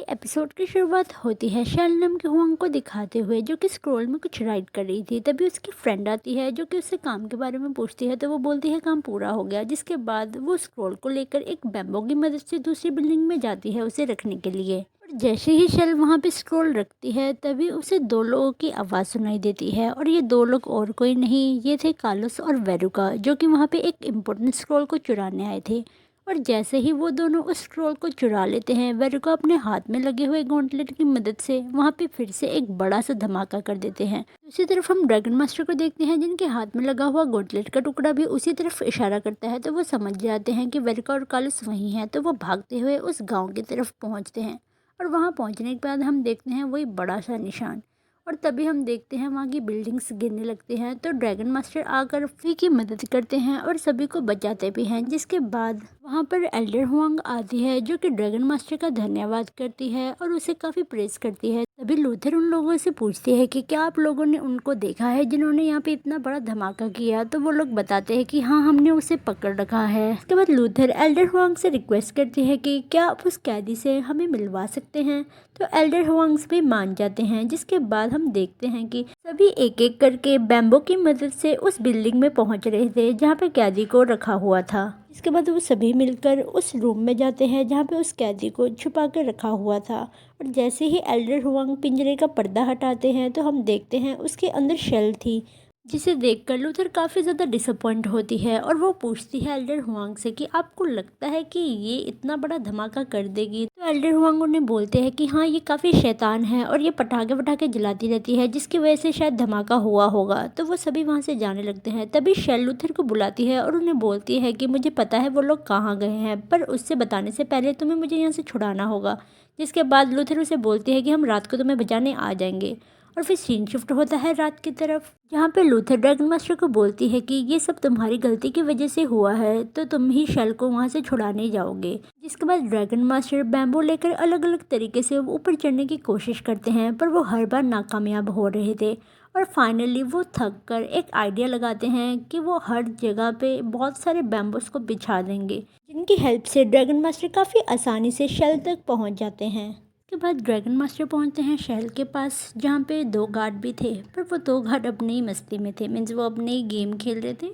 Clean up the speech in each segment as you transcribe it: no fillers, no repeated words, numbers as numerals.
Episode की शुरुआत होती है शलनम के हुआंग को दिखाते हुए जो कि स्क्रोल में कुछ राइट कर रही थी। तभी उसकी फ्रेंड आती है जो कि उससे काम के बारे में पूछती है, तो वो बोलती है काम पूरा हो गया। जिसके बाद वो स्क्रोल को लेकर एक बैम्बो की मदद से दूसरी बिल्डिंग में जाती है उसे रखने के लिए। और जैसे ही शल वहाँ पे स्क्रोल रखती है तभी उसे दो लोगों की आवाज़ सुनाई देती है, और ये दो लोग और कोई नहीं, ये थे कार्लोस और वेरुका, जो कि वहाँ पे एक इम्पोर्टेंट स्क्रोल को चुराने आए थे। और जैसे ही वो दोनों उस स्क्रोल को चुरा लेते हैं, वेरुका अपने हाथ में लगे हुए गॉन्टलेट की मदद से वहाँ पे फिर से एक बड़ा सा धमाका कर देते हैं। दूसरी तरफ हम ड्रैगन मास्टर को देखते हैं जिनके हाथ में लगा हुआ गॉन्टलेट का टुकड़ा भी उसी तरफ इशारा करता है, तो वो समझ जाते हैं कि वेरुका और कार्लोस वहीं हैं। तो वो भागते हुए उस गाँव की तरफ पहुँचते हैं, और वहाँ पहुँचने के बाद हम देखते हैं वही बड़ा सा निशान। और तभी हम देखते हैं वहाँ की बिल्डिंग्स गिरने लगते हैं, तो ड्रैगन मास्टर आकर फी की मदद करते हैं और सभी को बचाते भी हैं। जिसके बाद वहाँ पर एल्डर हुआंग आती है जो कि ड्रैगन मास्टर का धन्यवाद करती है और उसे काफ़ी प्रेज करती है। तभी लूथर उन लोगों से पूछती है कि क्या आप लोगों ने उनको देखा है जिन्होंने यहाँ पे इतना बड़ा धमाका किया। तो वो लोग बताते हैं कि हाँ, हमने उसे पकड़ रखा है। इसके बाद लूथर एल्डर हुआंग से रिक्वेस्ट करती है कि क्या आप उस कैदी से हमें मिलवा सकते हैं, तो एल्डर हुआंग्स भी मान जाते हैं। जिसके बाद हम देखते हैं कि सभी एक एक करके बैम्बो की मदद से उस बिल्डिंग में पहुंच रहे थे जहां पे कैदी को रखा हुआ था। इसके बाद वो सभी मिलकर उस रूम में जाते हैं जहां पे उस कैदी को छुपा कर रखा हुआ था। और जैसे ही एल्डर हुआंग पिंजरे का पर्दा हटाते हैं तो हम देखते हैं उसके अंदर शेल थी, जिसे देखकर लूथर काफ़ी ज़्यादा डिसअपॉइंट होती है। और वो पूछती है एल्डर हुआंग से कि आपको लगता है कि ये इतना बड़ा धमाका कर देगी। तो एल्डर हुआंग उन्हें बोलते हैं कि हाँ, ये काफ़ी शैतान है और ये पटाखे वटाखे जलाती रहती है, जिसकी वजह से शायद धमाका हुआ होगा। तो वो सभी वहाँ से जाने लगते हैं। तभी शेल लूथर को बुलाती है और उन्हें बोलती है कि मुझे पता है वो लोग कहाँ गए हैं, पर उससे बताने से पहले तुम्हें मुझे यहाँ से छुड़ाना होगा। जिसके बाद लूथर उसे बोलती है कि हम रात को तुम्हें बचाने आ जाएंगे। और फिर सीन शिफ्ट होता है रात की तरफ, जहाँ पे लूथर ड्रैगन मास्टर को बोलती है कि ये सब तुम्हारी गलती की वजह से हुआ है, तो तुम ही शेल को वहाँ से छुड़ाने जाओगे। जिसके बाद ड्रैगन मास्टर बैम्बो लेकर अलग अलग तरीके से ऊपर चढ़ने की कोशिश करते हैं, पर वो हर बार नाकामयाब हो रहे थे। और फाइनली वो थक कर एक आइडिया लगाते हैं कि वो हर जगह पे बहुत सारे बैम्बोस को बिछा देंगे, जिनकी हेल्प से ड्रैगन मास्टर काफ़ी आसानी से शेल तक पहुँच जाते हैं। उसके बाद ड्रैगन मास्टर पहुंचते हैं शहर के पास, जहाँ पे दो गार्ड भी थे, पर वो दो गार्ड अपनी ही मस्ती में थे, मीन्स वो अपने ही गेम खेल रहे थे।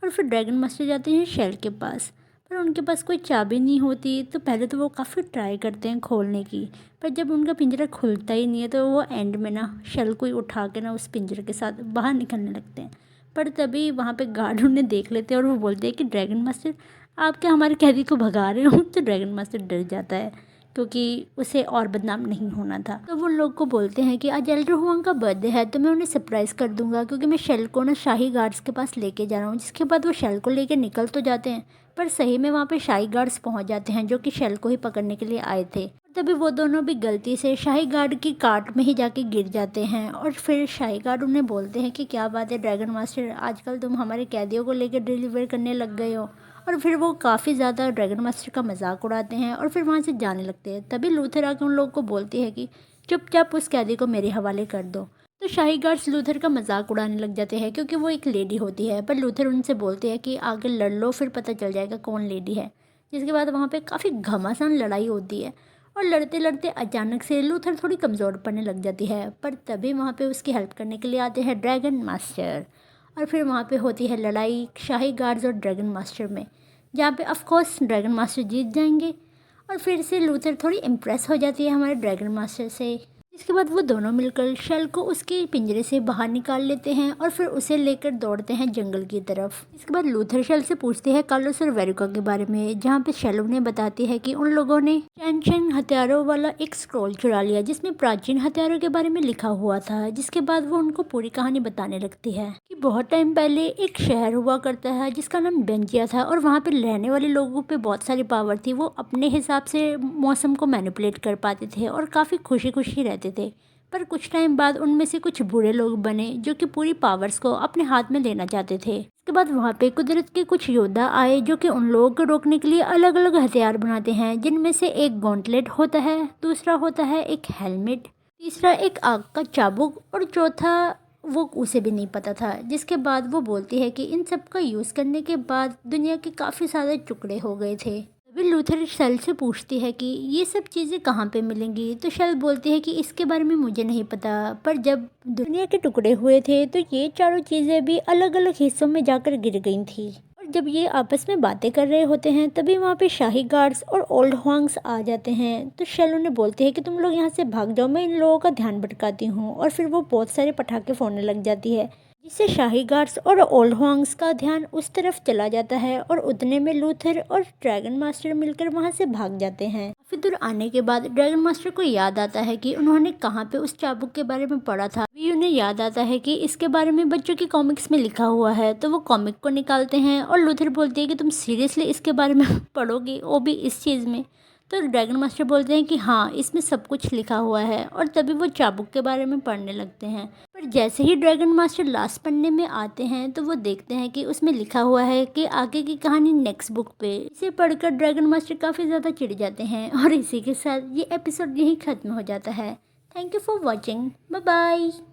और फिर ड्रैगन मास्टर जाते हैं शहर के पास, पर उनके पास कोई चाबी नहीं होती। तो पहले तो वो काफ़ी ट्राई करते हैं खोलने की, पर जब उनका पिंजरा खुलता ही नहीं है तो वो एंड में ना शेल को ही उठा के ना उस पिंजरे के साथ बाहर निकलने लगते हैं। पर तभी वहाँ पे गार्ड उन्हें देख लेते हैं और वो बोलते हैं कि ड्रैगन मास्टर, आप क्या हमारे कैदी को भगा रहे हो। तो ड्रैगन मास्टर डर जाता है क्योंकि उसे और बदनाम नहीं होना था। तो वो लोग को बोलते हैं कि आज एल्डर हुआंग का बर्थडे है, तो मैं उन्हें सरप्राइज़ कर दूंगा, क्योंकि मैं शेल को ना शाही गार्ड्स के पास लेके जा रहा हूँ। जिसके बाद वो शेल को लेके निकल तो जाते हैं, पर सही में वहाँ पे शाही गार्ड्स पहुँच जाते हैं जो कि शेल को ही पकड़ने के लिए आए थे। तभी वो दोनों भी गलती से शाही गार्ड की कार्ट में ही जाके गिर जाते हैं। और फिर शाही गार्ड उन्हें बोलते हैं कि क्या बात है ड्रैगन मास्टर, आजकल तुम हमारे कैदियों को लेकर डिलीवर करने लग गए हो। और फिर वो काफ़ी ज़्यादा ड्रैगन मास्टर का मजाक उड़ाते हैं और फिर वहाँ से जाने लगते हैं। तभी लूथर आकर उन लोगों को बोलती है कि चुपचाप उस कैदी को मेरे हवाले कर दो। तो शाही गार्ड्स लूथर का मजाक उड़ाने लग जाते हैं, क्योंकि वो एक लेडी होती है, पर लूथर उनसे बोलते हैं कि आगे लड़ लो, फिर पता चल जाएगा कौन लेडी है। जिसके बाद वहाँ पे काफ़ी घमासान लड़ाई होती है, और लड़ते लड़ते अचानक से लूथर थोड़ी कमज़ोर पड़ने लग जाती है। पर तभी वहाँ पे उसकी हेल्प करने के लिए आते हैं ड्रैगन मास्टर, और फिर वहाँ पे होती है लड़ाई शाही गार्ड्स और ड्रैगन मास्टर में, जहाँ पे ऑफ कोर्स ड्रैगन मास्टर जीत जाएंगे। और फिर से लूथर थोड़ी इम्प्रेस हो जाती है हमारे ड्रैगन मास्टर से। इसके बाद वो दोनों मिलकर शेल को उसके पिंजरे से बाहर निकाल लेते हैं और फिर उसे लेकर दौड़ते हैं जंगल की तरफ। इसके बाद लूथर शेल से पूछते हैं कार्लोस और वेरुका के बारे में, जहाँ पे शेल उन्हें बताती है कि उन लोगों ने चैन हथियारों वाला एक स्क्रॉल चुरा लिया जिसमें प्राचीन हथियारों के बारे में लिखा हुआ था। जिसके बाद वो उनको पूरी कहानी बताने लगती है कि बहुत टाइम पहले एक शहर हुआ करता है जिसका नाम बेंजिया था, और वहाँ पे रहने वाले लोगों पे बहुत सारी पावर थी। वो अपने हिसाब से मौसम को मैनिपुलेट कर पाते थे और काफ़ी खुशी खुशी रहते थे। पर कुछ टाइम बाद उनमें से कुछ बुरे लोग बने जो कि पूरी पावर्स को अपने हाथ में लेना चाहते थे। इसके बाद वहाँ पे कुदरत के कुछ योद्धा आए जो कि उन लोगों को रोकने के लिए अलग अलग हथियार बनाते हैं, जिनमें से एक गॉन्टलेट होता है, दूसरा होता है एक हेलमेट, तीसरा एक आग का चाबुक, और चौथा वो उसे भी नहीं पता था। जिसके बाद वो बोलती है कि इन सब का यूज़ करने के बाद दुनिया के काफ़ी सारे टुकड़े हो गए थे। तभी लूथर शेल से पूछती है कि ये सब चीज़ें कहाँ पे मिलेंगी, तो शेल बोलती है कि इसके बारे में मुझे नहीं पता, पर जब दुनिया के टुकड़े हुए थे तो ये चारों चीज़ें भी अलग अलग हिस्सों में जाकर गिर गई थी। और जब ये आपस में बातें कर रहे होते हैं तभी वहाँ पे शाही गार्ड्स और ओल्ड हॉन्ग्स आ जाते हैं। तो शेल उन्हें बोलती है कि तुम लोग यहाँ से भाग जाओ, मैं इन लोगों का ध्यान भटकाती हूँ, और फिर वो बहुत सारे पटाखे फोड़ने लग जाती है, जिससे शाही गार्ड्स और ओल्ड हॉन्ग्स का ध्यान उस तरफ चला जाता है, और उतने में लूथर और ड्रैगन मास्टर मिलकर वहां से भाग जाते हैं। काफी दूर आने के बाद ड्रैगन मास्टर को याद आता है कि उन्होंने कहाँ पे उस चाबुक के बारे में पढ़ा था। अभी उन्हें याद आता है कि इसके बारे में बच्चों की कॉमिक्स में लिखा हुआ है, तो वो कॉमिक को निकालते हैं और लूथर बोलती है कि तुम सीरियसली इसके बारे में पढ़ोगी, वो भी इस चीज़ में। तो ड्रैगन मास्टर बोलते हैं कि हाँ, इसमें सब कुछ लिखा हुआ है, और तभी वो चाबुक के बारे में पढ़ने लगते हैं। पर जैसे ही ड्रैगन मास्टर लास्ट पन्ने में आते हैं तो वो देखते हैं कि उसमें लिखा हुआ है कि आगे की कहानी नेक्स्ट बुक पे। इसे पढ़कर ड्रैगन मास्टर काफ़ी ज़्यादा चिढ़ जाते हैं, और इसी के साथ ये एपिसोड यहीं ख़त्म हो जाता है। Thank you for watching, bye bye.